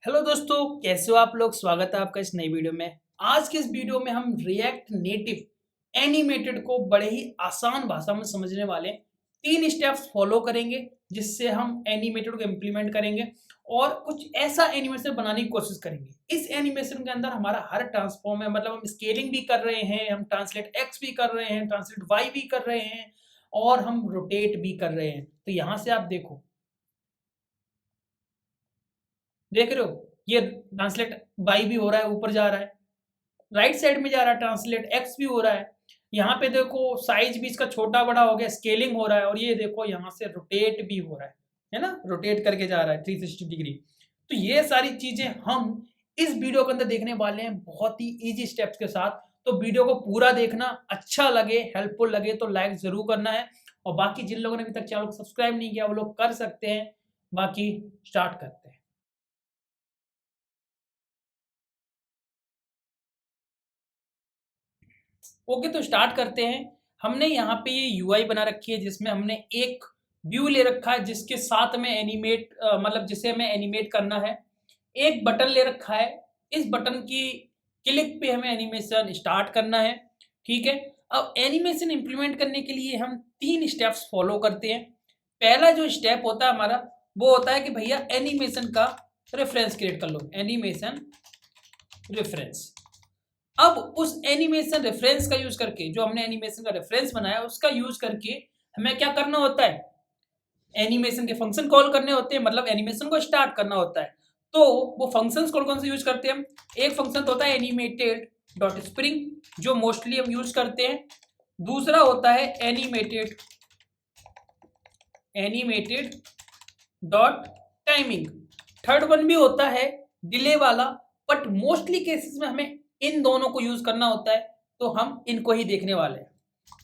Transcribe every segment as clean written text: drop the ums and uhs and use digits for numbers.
Hello दोस्तों, कैसे हो आप लोग। स्वागत है आपका इस नई वीडियो में। आज के इस वीडियो में हम रिएक्ट नेटिव एनिमेटेड को बड़े ही आसान भाषा में समझने वाले हैं। 3 स्टेप्स फॉलो करेंगे जिससे हम एनिमेटेड को इम्प्लीमेंट करेंगे और कुछ ऐसा एनिमेशन बनाने की कोशिश करेंगे। इस एनिमेशन के अंदर हमारा हर ट्रांसफॉर्म है, मतलब हम स्केलिंग भी कर रहे हैं, हम ट्रांसलेट एक्स भी कर रहे हैं, ट्रांसलेट वाई भी कर रहे हैं और हम रोटेट भी कर रहे हैं। तो यहाँ से आप देखो, देख रहे हो, ये ट्रांसलेट बाई भी हो रहा है, ऊपर जा रहा है, राइट साइड में जा रहा है, ट्रांसलेट एक्स भी हो रहा है। यहाँ पे देखो साइज भी इसका छोटा बड़ा हो गया, स्केलिंग हो रहा है और ये देखो यहाँ से रोटेट भी हो रहा है ना, रोटेट करके जा रहा है 360 डिग्री। तो ये सारी चीजें हम इस वीडियो के अंदर देखने वाले हैं बहुत ही इजी स्टेप्स के साथ। तो वीडियो को पूरा देखना, अच्छा लगे, हेल्पफुल लगे तो लाइक जरूर करना है और बाकी जिन लोगों ने अभी तक चैनल को सब्सक्राइब नहीं किया वो लोग कर सकते हैं। बाकी स्टार्ट करते हैं। ओके, तो स्टार्ट करते हैं। हमने यहाँ पे ये यूआई बना रखी है जिसमें हमने एक व्यू ले रखा है जिसके साथ में एनिमेट मतलब जिसे हमें एनिमेट करना है। एक बटन ले रखा है, इस बटन की क्लिक पे हमें एनिमेशन स्टार्ट करना है। ठीक है, अब एनिमेशन इम्प्लीमेंट करने के लिए हम 3 स्टेप्स फॉलो करते हैं। पहला जो स्टेप होता है हमारा वो होता है कि भैया एनिमेशन का रेफरेंस क्रिएट कर लो, एनिमेशन रेफरेंस। अब उस एनिमेशन रेफरेंस का यूज करके, जो हमने एनिमेशन का रेफरेंस बनाया उसका यूज करके हमें क्या करना होता है, एनिमेशन के फंक्शन कॉल करने होते हैं, मतलब एनिमेशन को स्टार्ट करना होता है। तो वो फंक्शंस कौन कौन से यूज करते हैं हम, एक फंक्शन तो होता है एनिमेटेड डॉट स्प्रिंग जो मोस्टली हम यूज करते हैं। दूसरा होता है animated animated dot timing. Third one भी होता है डिले वाला, बट मोस्टली केसेस में हमें इन दोनों को यूज करना होता है, तो हम इनको ही देखने वाले हैं।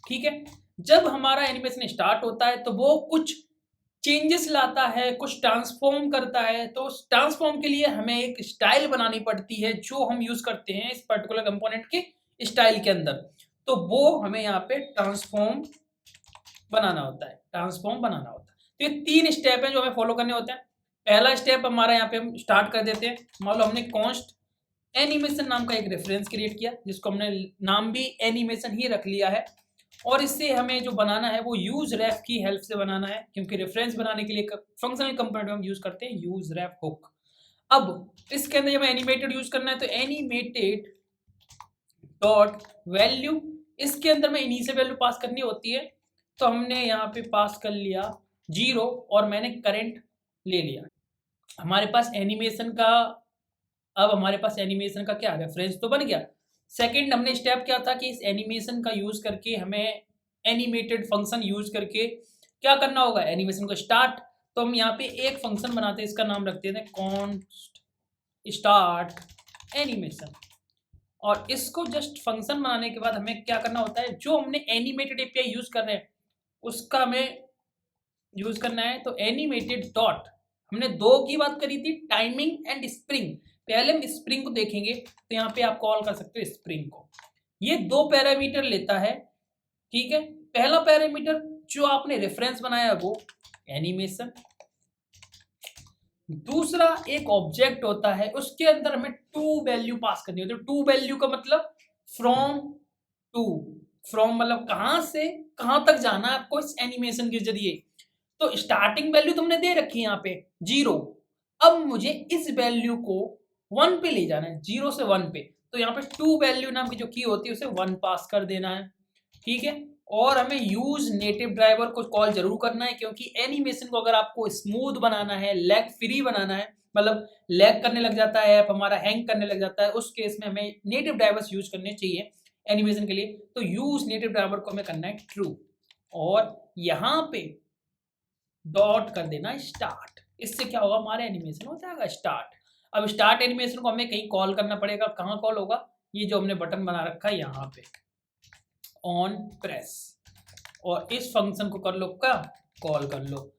ठीक है, जब हमारा एनिमेशन स्टार्ट होता है तो वो कुछ चेंजेस लाता है, कुछ ट्रांसफॉर्म करता है। तो उस ट्रांसफॉर्म के लिए हमें एक स्टाइल बनानी पड़ती है जो हम यूज करते हैं इस पर्टिकुलर कंपोनेंट के स्टाइल के अंदर। तो वो हमें यहाँ पे ट्रांसफॉर्म बनाना होता है, ट्रांसफॉर्म बनाना होता है। तो ये 3 स्टेप हैं जो हमें फॉलो करने होते हैं। पहला स्टेप हमारा यहाँ पे हम स्टार्ट कर देते हैं। मान लो हमने कॉन्स्ट एनिमेशन नाम का एक रेफरेंस क्रिएट किया जिसको हमने नाम भी एनिमेशन ही रख लिया है और इससे हमें जो बनाना है वो यूज रेफ की हेल्प से बनाना है, क्योंकि रेफरेंस बनाने के लिए फंक्शनल कंपोनेंट हम यूज करते हैं यूज रेफ हुक। अब इसके अंदर जब एनिमेटेड यूज करना है तो एनिमेटेड डॉट वैल्यू, इसके अंदर में इनिशियल वैल्यू पास करनी होती है। तो हमने यहाँ पे पास कर लिया 0 और मैंने करंट ले लिया। हमारे पास एनिमेशन का, अब हमारे पास एनिमेशन का क्या रेफरेंस तो बन गया। सेकंड हमने स्टेप क्या था कि इस एनिमेशन का यूज करके हमें एनिमेटेड फंक्शन यूज करके क्या करना होगा, एनिमेशन को स्टार्ट। तो हम यहाँ पे एक फंक्शन बनाते हैं, इसका नाम रखते हैं कॉन्स्ट स्टार्ट एनिमेशन। और इसको जस्ट फंक्शन बनाने के बाद हमें क्या करना होता है, जो हमने एनिमेटेड एपीआई यूज कर रहे हैं उसका हमें यूज करना है। तो एनिमेटेड डॉट, हमने 2 की बात करी थी, टाइमिंग एंड स्प्रिंग। पहले हम स्प्रिंग को देखेंगे तो यहाँ पे आप कॉल कर सकते हो स्प्रिंग को। ये 2 पैरामीटर लेता है। ठीक है, पहला पैरामीटर जो आपने रेफरेंस बनाया वो एनिमेशन, दूसरा एक ऑब्जेक्ट होता है उसके अंदर हमें टू वैल्यू पास करनी होती है। टू वैल्यू का मतलब फ्रॉम टू, फ्रॉम मतलब कहां से कहां तक जाना है आपको इस एनिमेशन के जरिए। तो स्टार्टिंग वैल्यू तुमने दे रखी है यहाँ पे 0। अब मुझे इस वैल्यू को 1 पे ले जाना है, 0 से 1 पे। तो यहाँ पे टू वैल्यू नाम की जो की होती है उसे 1 पास कर देना है। ठीक है, और हमें यूज नेटिव ड्राइवर को कॉल जरूर करना है, क्योंकि एनिमेशन को अगर आपको स्मूथ बनाना है, लैग फ्री बनाना है, मतलब लैग करने लग जाता है ऐप हमारा, हैंग करने लग जाता है, उस केस में हमें नेटिव ड्राइवर्स यूज करने चाहिए एनिमेशन के लिए। तो यूज नेटिव ड्राइवर को हमें करना है ट्रू और यहाँ पे डॉट कर देना स्टार्ट। इससे क्या होगा, हमारा एनिमेशन हो जाएगा स्टार्ट। अब स्टार्ट एनिमेशन को हमें कहीं कॉल करना पड़ेगा, कहाँ कॉल होगा, ये जो हमने बटन बना रखा है यहाँ पे ऑन प्रेस, और इस फंक्शन को कर लो, क्या कॉल कर लो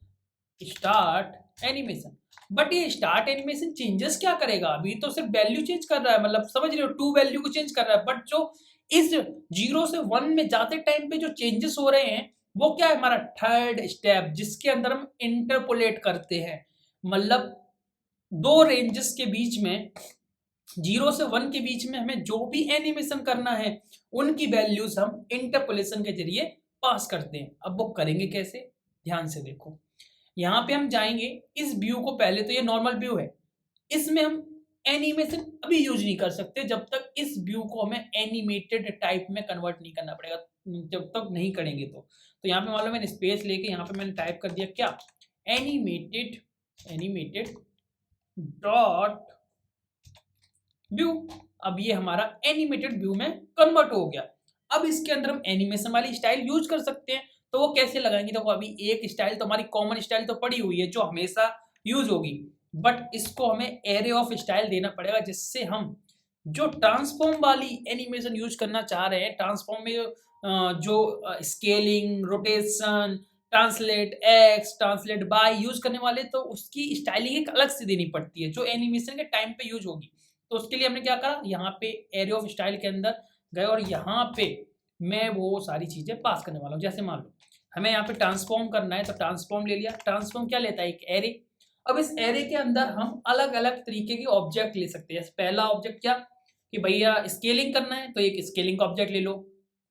स्टार्ट एनिमेशन। बट ये स्टार्ट एनिमेशन चेंजेस क्या करेगा, अभी तो सिर्फ वैल्यू चेंज कर रहा है, मतलब समझ रहे हो, टू वैल्यू को चेंज कर रहा है। बट जो इस 0 से 1 में जाते टाइम पे जो चेंजेस हो रहे हैं वो क्या है, हमारा थर्ड स्टेप जिसके अंदर हम इंटरपोलेट करते हैं। मतलब दो रेंजेस के बीच में 0 से 1 के बीच में हमें जो भी एनिमेशन करना है उनकी वैल्यूज हम इंटरपोलेशन के जरिए पास करते हैं। अब वो करेंगे कैसे, ध्यान से देखो। यहाँ पे हम जाएंगे इस व्यू को, पहले तो ये नॉर्मल व्यू है, इसमें हम एनिमेशन अभी यूज नहीं कर सकते जब तक इस व्यू को हमें एनिमेटेड टाइप में कन्वर्ट नहीं करना पड़ेगा, जब तक नहीं करेंगे तो यहाँ पे मान लो मैंने स्पेस लेके यहाँ पे मैंने टाइप कर दिया क्या, एनिमेटेड डॉट व्यू। अब ये हमारा एनिमेटेड व्यू में कन्वर्ट हो गया। अब इसके अंदर हम एनिमेशन वाली स्टाइल यूज कर सकते हैं। तो वो कैसे लगाएंगे, देखो अभी एक स्टाइल तो हमारी कॉमन स्टाइल तो पड़ी हुई है जो हमेशा यूज होगी, बट इसको हमें एरे ऑफ स्टाइल देना पड़ेगा जिससे हम जो ट्रांसफॉर्म वाली एनिमेशन यूज करना चाह रहे हैं, ट्रांसफॉर्म में जो scaling, rotation, translate x, translate by use करने वाले, तो उसकी स्टाइलिंग एक अलग से देनी पड़ती है जो एनिमेशन के टाइम पे यूज होगी। तो उसके लिए हमने क्या करा, यहाँ पे एरे ऑफ स्टाइल के अंदर गए और यहाँ पे मैं वो सारी चीजें पास करने वाला हूँ। जैसे मान लो हमें यहाँ पे ट्रांसफॉर्म करना है तो ट्रांसफॉर्म ले लिया। ट्रांसफॉर्म क्या लेता है, एक एरे। अब इस एरे के अंदर हम अलग अलग तरीके के ऑब्जेक्ट ले सकते हैं। पहला ऑब्जेक्ट क्या, कि भैया स्केलिंग करना है तो एक स्केलिंग का ऑब्जेक्ट ले लो,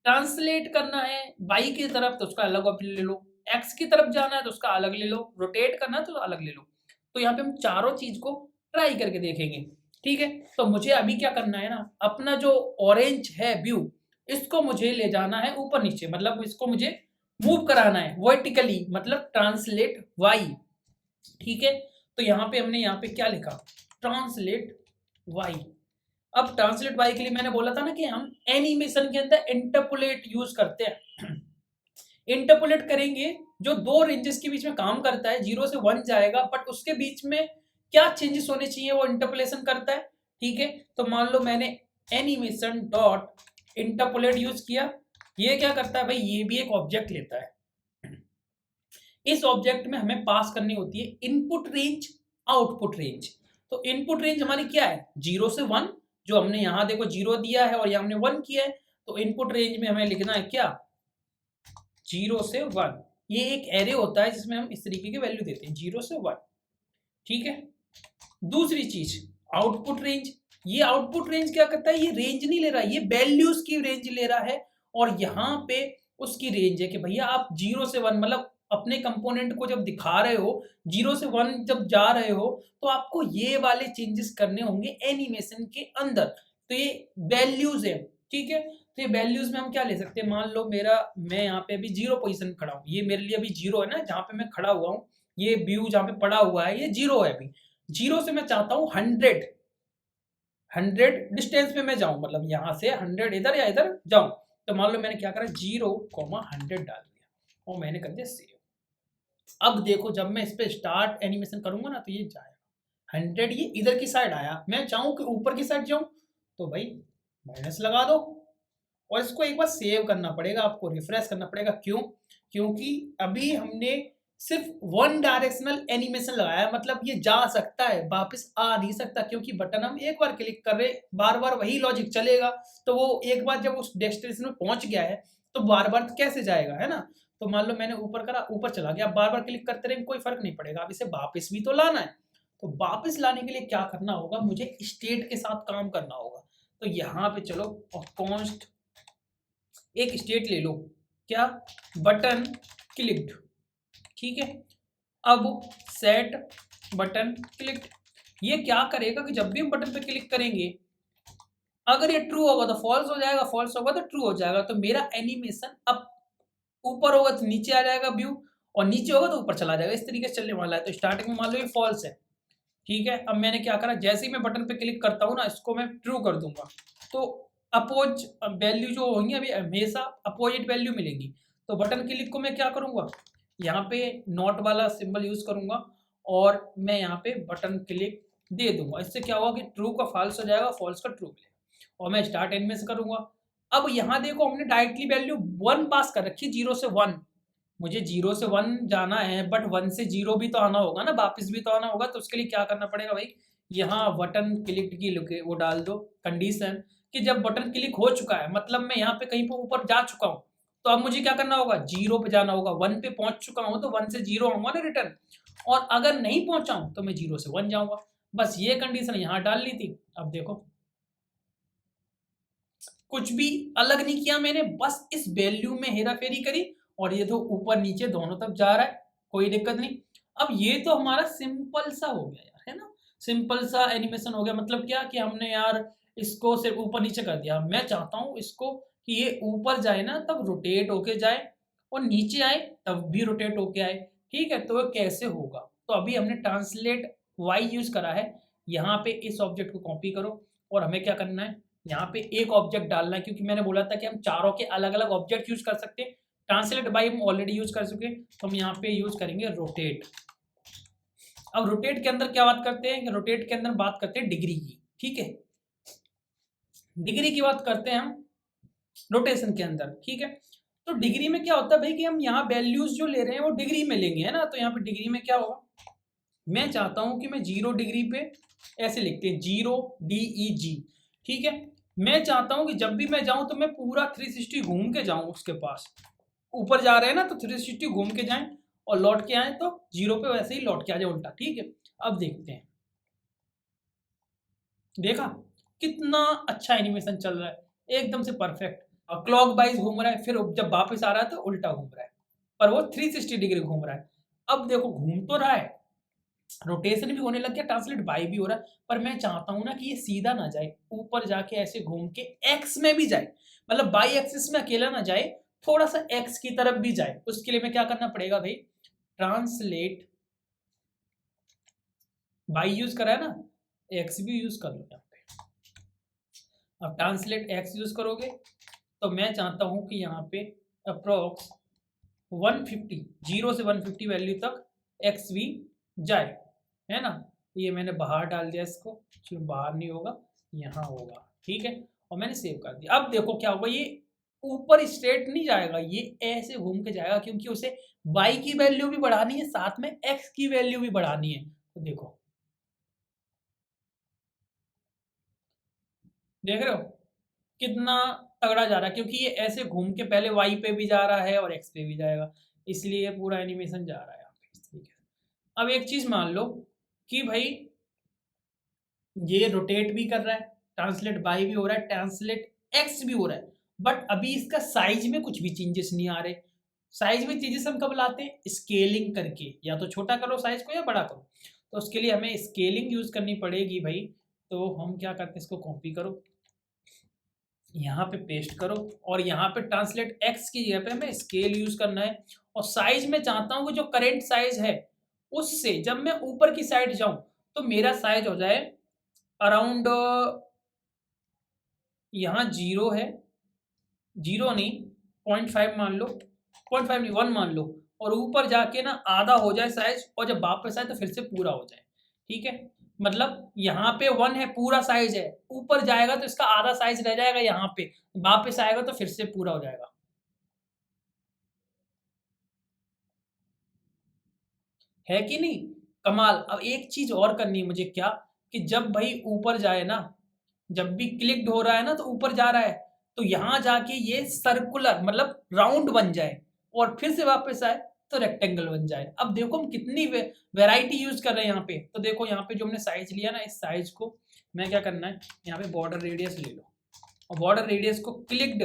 ट्रांसलेट करना है वाई की तरफ तो उसका अलग ऑब्जेक्ट ले लो, एक्स की तरफ जाना है तो उसका अलग ले लो, रोटेट करना है तो अलग ले लो। तो यहाँ पे हम चारों चीज को ट्राई करके देखेंगे, ठीक है। तो मुझे अभी क्या करना है ना, अपना जो ऑरेंज है व्यू, इसको मुझे ले जाना है ऊपर नीचे, मतलब इसको मुझे मूव कराना है वर्टिकली, मतलब ट्रांसलेट वाई, ठीक है। तो यहाँ पे हमने यहाँ पे क्या लिखा, ट्रांसलेट वाई। अब ट्रांसलेट वाई के लिए मैंने बोला था ना कि हम एनिमेशन के अंदर इंटरपोलेट यूज करते हैं। इंटरपोलेट करेंगे जो दो रेंजेस के बीच में काम करता है, 0 से 1 जाएगा, बट उसके बीच में क्या चेंजेस होने चाहिए वो इंटरपोलेशन करता है, ठीक है। तो मान लो मैंने एनिमेशन डॉट इंटरपोलेट यूज किया, ये क्या करता है भाई, ये भी एक ऑब्जेक्ट लेता है। इस ऑब्जेक्ट में हमें पास करनी होती है इनपुट रेंज, आउटपुट रेंज। तो इनपुट रेंज हमारी क्या है, 0 से 1, जो हमने यहाँ देखो 0 दिया है और यहाँ हमने 1 किया है, तो इनपुट रेंज में हमें लिखना है क्या, 0 से 1। ये एक एरे होता है जिसमें हम इस तरीके की वैल्यू देते हैं 0 से 1, ठीक है। दूसरी चीज आउटपुट रेंज, ये आउटपुट रेंज क्या करता है, ये रेंज नहीं ले रहा, ये वैल्यूज की रेंज ले रहा है, और यहाँ पे उसकी रेंज है कि भैया आप 0 से 1, मतलब अपने कंपोनेंट को जब दिखा रहे हो 0 से 1 जब जा रहे हो तो आपको ये वाले चेंजेस करने होंगे एनिमेशन के अंदर। तो ये वैल्यूज है, ठीक है। तो ये वैल्यूज में हम क्या ले सकते हैं, मान लो मैं यहाँ पे अभी 0 पोजीशन खड़ा हूँ, ये मेरे लिए अभी 0 है ना, जहाँ पे मैं खड़ा हुआ हूँ, ये व्यू जहाँ पे पड़ा हुआ है ये 0 है अभी। 0 से मैं चाहता हूँ 100 डिस्टेंस पे मैं जाऊं, मतलब यहाँ से 100 इधर या इधर जाऊं। तो मान लो मैंने क्या करा, 0,100 डाल दिया और मैंने कर दिया सेव। अब देखो जब मैं इस पे स्टार्ट एनिमेशन करूंगा ना तो ये जाएगा 100, ये इधर की साइड आया, मैं चाहूं कि ऊपर की साइड जाऊं तो भाई माइनस लगा दो, और इसको एक बार सेव करना पड़ेगा, आपको रिफ्रेश करना पड़ेगा। क्यों, क्योंकि अभी हमने सिर्फ वन डायरेक्शनल एनिमेशन लगाया, मतलब ये जा सकता है वापस आ नहीं सकता, क्योंकि बटन हम एक बार क्लिक कर रहे, बार बार वही लॉजिक चलेगा। तो वो एक बार जब उस डेस्टिनेशन में पहुंच गया है तो बार बार कैसे जाएगा, है ना। तो मान लो मैंने ऊपर करा, ऊपर चला गया, बार बार क्लिक करते रहे कोई फर्क नहीं पड़ेगा। अब इसे वापस भी तो लाना है, तो वापस लाने के लिए क्या करना होगा, मुझे स्टेट के साथ काम करना होगा। तो यहाँ पे चलो और कॉन्स्ट एक स्टेट ले लो, क्या, बटन क्लिक्ड, ठीक है। अब सेट बटन क्लिक्ड, ये क्या करेगा कि जब भी हम बटन पे क्लिक करेंगे अगर ये ट्रू होगा तो फॉल्स हो जाएगा, फॉल्स होगा तो ट्रू हो जाएगा। तो मेरा एनिमेशन अब ऊपर होगा तो नीचे आ जाएगा व्यू, और नीचे होगा तो ऊपर चला जाएगा, इस तरीके से चलने वाला है। तो स्टार्टिंग में मान लो ये फॉल्स है, ठीक है। अब मैंने क्या करा, जैसे ही मैं बटन पे क्लिक करता हूँ ना, इसको मैं ट्रू कर दूंगा, तो अपोज वैल्यू जो होंगी अभी हमेशा अपोजिट वैल्यू मिलेगी। तो बटन क्लिक को मैं क्या करूंगा, यहाँ पे नॉट वाला सिंबल यूज करूंगा और मैं यहाँ पे बटन क्लिक दे दूंगा। इससे क्या होगा कि ट्रू का फॉल्स हो जाएगा, फॉल्स का ट्रू मिलेगा, और मैं स्टार्ट एनिमेशन करूंगा। अब यहाँ देखो हमने डायरेक्टली वैल्यू 1 पास कर रखी, 0 से 1। मुझे 0 से 1 जाना है, बट 1 से 0 भी तो आना होगा ना, वापस भी तो आना होगा। तो उसके लिए क्या करना पड़ेगा भाई, यहाँ बटन क्लिक की वो डाल दो कंडीशन कि जब बटन क्लिक हो चुका है, मतलब मैं यहाँ पे कहीं पर ऊपर जा चुका हूँ, तो अब मुझे क्या करना होगा, 0 पे जाना होगा। 1 पे पहुंच चुका हूँ तो 1 से 0 आऊंगा ना रिटर्न, और अगर नहीं पहुंचा हूं तो मैं 0 से 1 जाऊंगा। बस ये कंडीशन यहाँ डाल ली थी। अब देखो कुछ भी अलग नहीं किया मैंने, बस इस वैल्यू में हेरा फेरी करी और ये तो ऊपर नीचे दोनों तरफ जा रहा है, कोई दिक्कत नहीं। अब ये तो हमारा सिंपल सा हो गया यार, है ना, सिंपल सा एनिमेशन हो गया। मतलब क्या कि हमने यार इसको सिर्फ ऊपर नीचे कर दिया। मैं चाहता हूँ इसको कि ये ऊपर जाए ना तब रोटेट होके जाए और नीचे आए तब भी रोटेट होके आए। ठीक है, तो वो कैसे होगा? तो अभी हमने ट्रांसलेट वाई यूज करा है। यहाँ पे इस ऑब्जेक्ट को कॉपी करो और हमें क्या करना है, यहाँ पे एक ऑब्जेक्ट डालना है, क्योंकि मैंने बोला था कि हम चारों के अलग अलग ऑब्जेक्ट यूज कर सकते हैं। ट्रांसलेट बाई हम ऑलरेडी यूज कर चुके हैं, तो हम यहाँ पे यूज करेंगे रोटेट। अब रोटेट के अंदर क्या बात करते हैं कि रोटेट के अंदर बात करते हैं डिग्री की। ठीक है, डिग्री की बात करते हैं हम रोटेशन के अंदर। ठीक है, तो डिग्री में क्या होता है भाई कि हम यहाँ वैल्यूज जो ले रहे हैं वो डिग्री में लेंगे, है ना। तो यहाँ पे डिग्री में क्या होगा, मैं चाहता हूं कि मैं 0 डिग्री पे ऐसे लिखते हैं 0 DEG। ठीक है, मैं चाहता हूं कि जब भी मैं जाऊं तो मैं पूरा 360 घूम के जाऊं उसके पास। ऊपर जा रहे हैं ना तो 360 घूम के जाएं और लौट के आए तो 0 पे वैसे ही लौट के आ जाए उल्टा। ठीक है, अब देखते हैं, देखा कितना अच्छा एनिमेशन चल रहा है, एकदम से परफेक्ट। क्लॉक वाइज घूम रहा है, फिर जब वापस आ रहा है तो उल्टा घूम रहा है, पर वो 360 डिग्री घूम रहा है। अब देखो घूम तो रहा है, रोटेशन भी होने लग गया, ट्रांसलेट बाई भी हो रहा है, पर मैं चाहता हूं ना कि ये सीधा ना जाए, ऊपर जाके ऐसे घूम के एक्स में भी जाए, मतलब बाई एक्सिस में अकेला ना जाए, थोड़ा सा एक्स की तरफ भी जाए। उसके लिए मैं क्या करना पड़ेगा भाई, ट्रांसलेट बाई यूज करा है ना, एक्स भी यूज कर लो यहाँ पे। अब ट्रांसलेट एक्स यूज करोगे तो मैं चाहता हूं कि यहाँ पे अप्रोक्स 150, 0 से 150 वैल्यू तक एक्स भी जाए, है ना। ये मैंने बाहर डाल दिया इसको, चलो बाहर नहीं होगा, यहाँ होगा। ठीक है, और मैंने सेव कर दिया। अब देखो क्या होगा, ये ऊपर स्ट्रेट नहीं जाएगा, ये ऐसे घूम के जाएगा, क्योंकि उसे y की वैल्यू भी बढ़ानी है, साथ में x की वैल्यू भी बढ़ानी है। तो देखो देख रहे हो कितना तगड़ा जा रहा है, क्योंकि ये ऐसे घूम के पहले y पे भी जा रहा है और x पे भी जाएगा, इसलिए ये पूरा एनिमेशन जा रहा है यहाँ पे इस तरीके से। अब एक चीज मान लो कि भाई ये रोटेट भी कर रहा है, ट्रांसलेट बाई भी हो रहा है, ट्रांसलेट एक्स भी हो रहा है, बट अभी इसका साइज में कुछ भी चेंजेस नहीं आ रहे। साइज में चेंजेस हम कब लाते हैं, स्केलिंग करके, या तो छोटा करो साइज को या बड़ा करो। तो उसके लिए हमें स्केलिंग यूज करनी पड़ेगी भाई। तो हम क्या करते हैं, इसको कॉपी करो, यहाँ पे पेस्ट करो, और यहाँ पे ट्रांसलेट एक्स की जगह पे हमें स्केल यूज करना है। और साइज में चाहता हूँ कि जो करेंट साइज है उससे जब मैं ऊपर की साइड जाऊं तो मेरा साइज हो जाए अराउंड, यहाँ 0 है, 0 नहीं 0.5 मान लो, 0.5 नहीं 1 मान लो, और ऊपर जाके ना आधा हो जाए साइज, और जब वापस आए तो फिर से पूरा हो जाए। ठीक है, मतलब यहाँ पे 1 है, पूरा साइज है, ऊपर जाएगा तो इसका आधा साइज रह जाएगा, यहाँ पे वापस आएगा तो फिर से पूरा हो जाएगा। है कि नहीं कमाल। अब एक चीज और करनी है मुझे, क्या कि जब भाई ऊपर जाए ना, जब भी क्लिक्ड हो रहा है ना तो ऊपर जा रहा है, तो यहां जाके ये सर्कुलर मतलब राउंड बन जाए, और फिर से वापस आए तो रेक्टेंगल बन जाए। अब देखो हम कितनी वेराइटी यूज कर रहे हैं यहाँ पे। तो देखो यहाँ पे जो हमने साइज लिया ना, इस साइज को मैं क्या करना है, यहाँ पे बॉर्डर रेडियस ले लो, और बॉर्डर रेडियस को क्लिक्ड,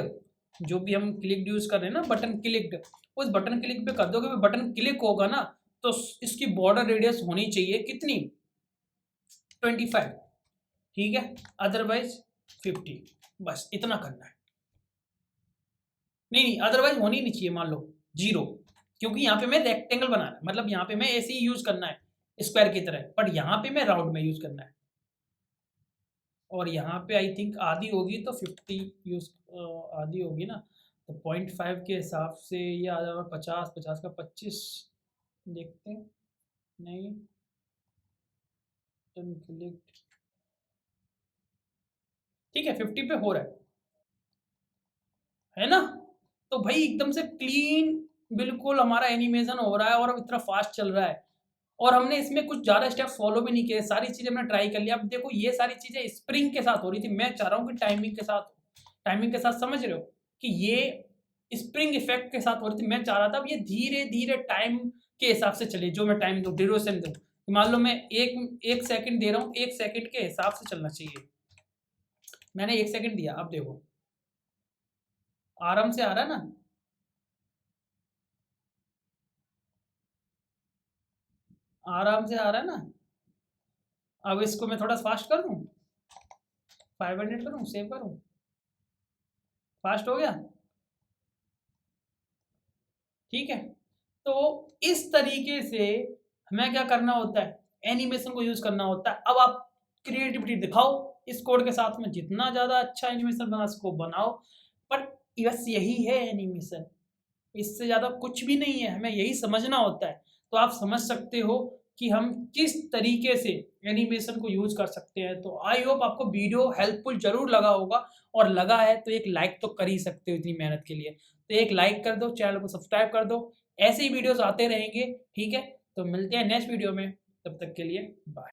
जो भी हम क्लिक्ड यूज कर रहे हैं ना, बटन क्लिक्ड, उस बटन क्लिक पे कर दोगे, बटन क्लिक होगा ना तो इसकी बॉर्डर रेडियस होनी चाहिए कितनी, 25। ठीक है, अदरवाइज 50। बस इतना करना है, नहीं अदरवाइज होनी नहीं चाहिए, मान लो 0, क्योंकि यहाँ पे मैं रेक्टेंगल बनाना है, मतलब यहाँ पे मैं ऐसे ही यूज करना है स्क्वायर की तरह, बट यहाँ पे मैं राउंड में यूज करना है। और यहाँ पे आई थिंक आधी होगी तो 50 यूज, आधी होगी ना, तो 0.5 के हिसाब से ये आ जाएगा 50, 50 का 25, देखते हैं, नहीं ठीक है 50 पे हो रहा है ना। तो भाई एकदम से क्लीन बिल्कुल हमारा एनिमेशन हो रहा है, और इतना फास्ट चल रहा है, और हमने इसमें कुछ ज़्यादा स्टेप फॉलो भी नहीं किए, सारी चीज़ें हमने ट्राई कर लिया। अब देखो ये सारी चीज़ें स्प्रिंग के साथ हो रही थी, मैं चाह रहा हूँ कि टाइमिंग के साथ, टाइमिंग के साथ समझ रहे हो कि ये स्प्रिंग इफेक्ट के साथ हो रही थी। मैं चाह रहा था अब ये धीरे धीरे टाइम के हिसाब से चले, जो मैं टाइम दूँ ड्यूरेशन दूँ, मान लो मैं एक सेकंड दे रहा हूँ, 1 सेकंड के हिसाब से चलना चाहिए। मैंने 1 सेकंड दिया, अब देखो आराम से आ रहा है ना, आराम से आ रहा है ना। अब इसको मैं थोड़ा फास्ट कर दूं, 500 करूं, सेव करूं, फास्ट हो गया, ठीक है। तो इस तरीके से हमें क्या करना होता है, एनिमेशन को यूज करना होता है। अब आप क्रिएटिविटी दिखाओ, इस कोड के साथ में जितना ज्यादा अच्छा एनिमेशन बना सको बनाओ, पर बस यही है एनिमेशन, इससे ज्यादा कुछ भी नहीं है, हमें यही समझना होता है। तो आप समझ सकते हो कि हम किस तरीके से एनिमेशन को यूज कर सकते हैं। तो आई होप आपको वीडियो हेल्पफुल जरूर लगा होगा, और लगा है तो एक लाइक तो कर ही सकते हो इतनी मेहनत के लिए। तो एक लाइक कर दो, चैनल को सब्सक्राइब कर दो, ऐसे ही वीडियोस आते रहेंगे, ठीक है। तो मिलते हैं नेक्स्ट वीडियो में, तब तक के लिए बाय।